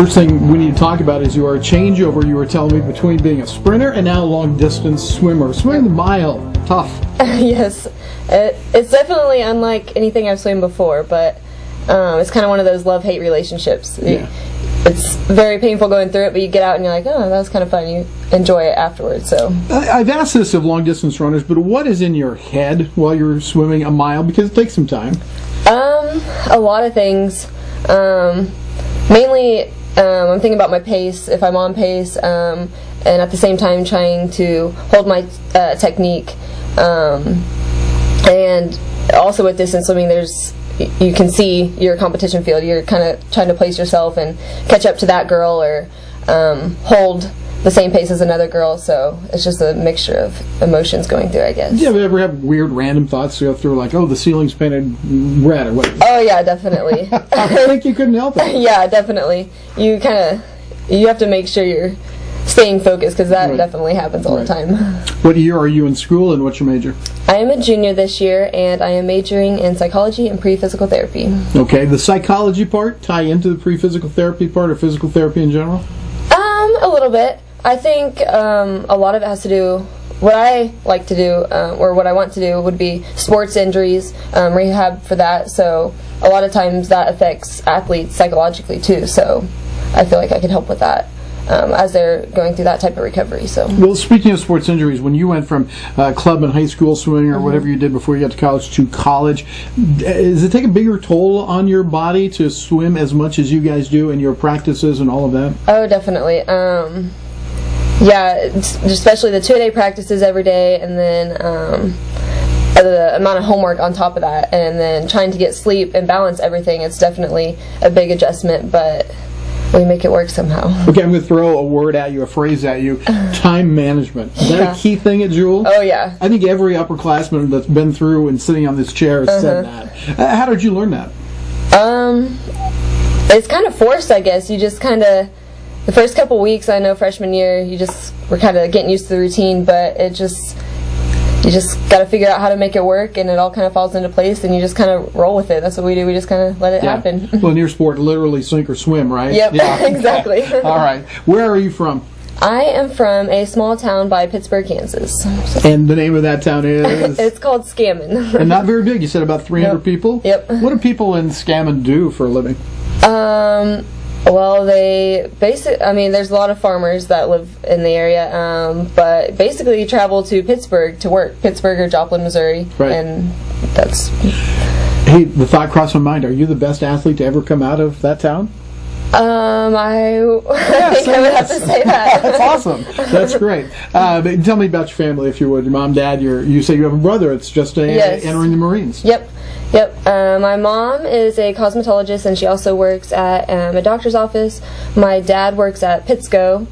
First thing we need to talk about is your changeover, you were telling me, between being a sprinter and now a long-distance swimmer. Swimming the mile, tough. Yes. It's definitely unlike anything I've swum before, but it's kind of one of those love-hate relationships. Yeah. It's very painful going through it, but you get out and you're like, oh, that was kind of fun. You enjoy it afterwards. So I've asked this of long-distance runners, but what is in your head while you're swimming a mile? Because it takes some time. A lot of things. Mainly, I'm thinking about my pace, if I'm on pace, and at the same time trying to hold my technique. And also with distance swimming, you can see your competition field. You're kind of trying to place yourself and catch up to that girl, or hold the same pace as another girl, so it's just a mixture of emotions going through, I guess. Do you ever have weird random thoughts to go through, like, oh, the ceiling's painted red, or what? Oh yeah, definitely. I think you couldn't help it. Yeah, definitely. You have to make sure you're staying focused, because that definitely happens all the time. What year are you in school, and what's your major? I am a junior this year, and I am majoring in psychology and pre-physical therapy. Okay, the psychology part tie into the pre-physical therapy part, or physical therapy in general? A little bit. I think a lot of it has to do, what I like to do, or what I want to do, would be sports injuries, rehab for that, so a lot of times that affects athletes psychologically too, so I feel like I can help with that as they're going through that type of recovery. So. Well, speaking of sports injuries, when you went from club and high school swimming, or whatever you did before you got to college, does it take a bigger toll on your body to swim as much as you guys do in your practices and all of that? Oh, definitely. Yeah, especially the 2-a-day practices every day, and then the amount of homework on top of that, and then trying to get sleep and balance everything. It's definitely a big adjustment, but we make it work somehow. Okay, I'm going to throw a word at you, a phrase at you. Time management. Is that a key thing at Jewel? Oh, yeah. I think every upperclassman that's been through and sitting on this chair has said that. How did you learn that? It's kind of forced, I guess. You just kind of... The first couple weeks, I know freshman year, we're kind of getting used to the routine, but you just got to figure out how to make it work, and it all kind of falls into place, and you just kind of roll with it. That's what we do. We just kind of let it happen. Well, in your sport, literally sink or swim, right? Yep, yeah. Exactly. All right. Where are you from? I am from a small town by Pittsburg, Kansas. And the name of that town is? It's called Scammon. And not very big. You said about 300 people? Yep. What do people in Scammon do for a living? Well, there's a lot of farmers that live in the area, but basically you travel to Pittsburg to work, Pittsburg or Joplin, Missouri, right. And that's... Hey, the thought crossed my mind, are you the best athlete to ever come out of that town? I think I would have to say that. That's awesome. That's great. But tell me about your family, if you would. Your mom, dad, you say you have a brother that's just entering the Marines. Yep. My mom is a cosmetologist, and she also works at a doctor's office. My dad works at Pittsco.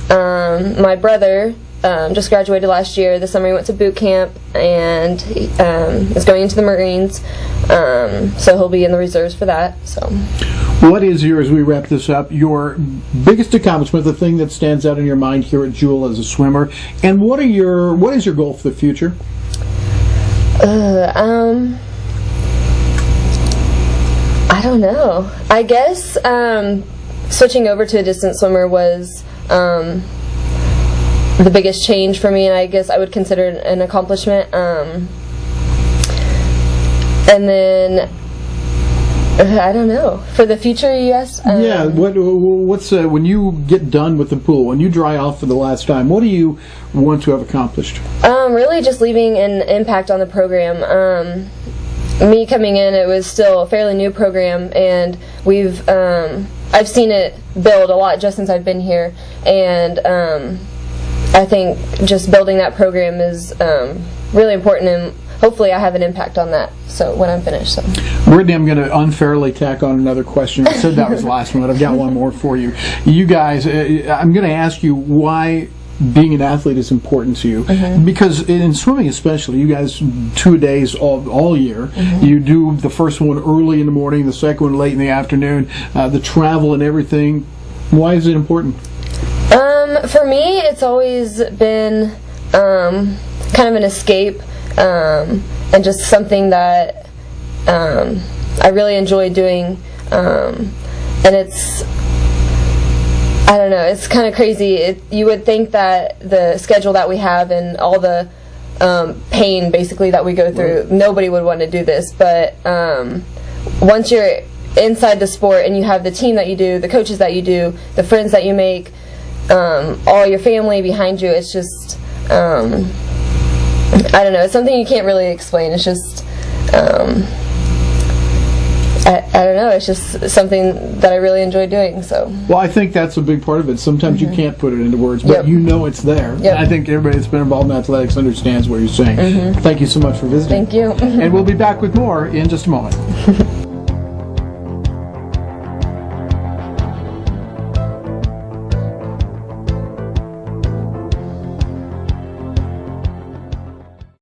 My brother just graduated last year. This summer he went to boot camp and is going into the Marines. So he'll be in the reserves for that. So, what is as we wrap this up, your biggest accomplishment, the thing that stands out in your mind here at Jewel as a swimmer, and what is your goal for the future? I don't know. I guess switching over to a distance swimmer was the biggest change for me, and I guess I would consider it an accomplishment. And then I don't know. For the future, you asked? Yeah. What's when you get done with the pool, when you dry off for the last time, what do you want to have accomplished? Really just leaving an impact on the program. Me coming in, it was still a fairly new program, and I've seen it build a lot just since I've been here, and I think just building that program is really important, and hopefully I have an impact on that when I'm finished. So. Brytany, I'm going to unfairly tack on another question. I said that was the last one, but I've got one more for you. You guys, I'm going to ask you why being an athlete is important to you, because in swimming especially, you guys 2 days all year. You do the first one early in the morning, the second one late in the afternoon, the travel and everything. Why is it important? For me, it's always been kind of an escape, and just something that I really enjoy doing, and I don't know. It's kind of crazy. You would think that the schedule that we have and all the pain, basically, that we go through, nobody would want to do this. But once you're inside the sport and you have the team that you do, the coaches that you do, the friends that you make, all your family behind you, it's just, I don't know. It's something you can't really explain. It's just, I don't know. It's just something that I really enjoy doing. So. Well, I think that's a big part of it. Sometimes you can't put it into words, but you know it's there. Yep. I think everybody that's been involved in athletics understands what you're saying. Thank you so much for visiting. Thank you. And we'll be back with more in just a moment.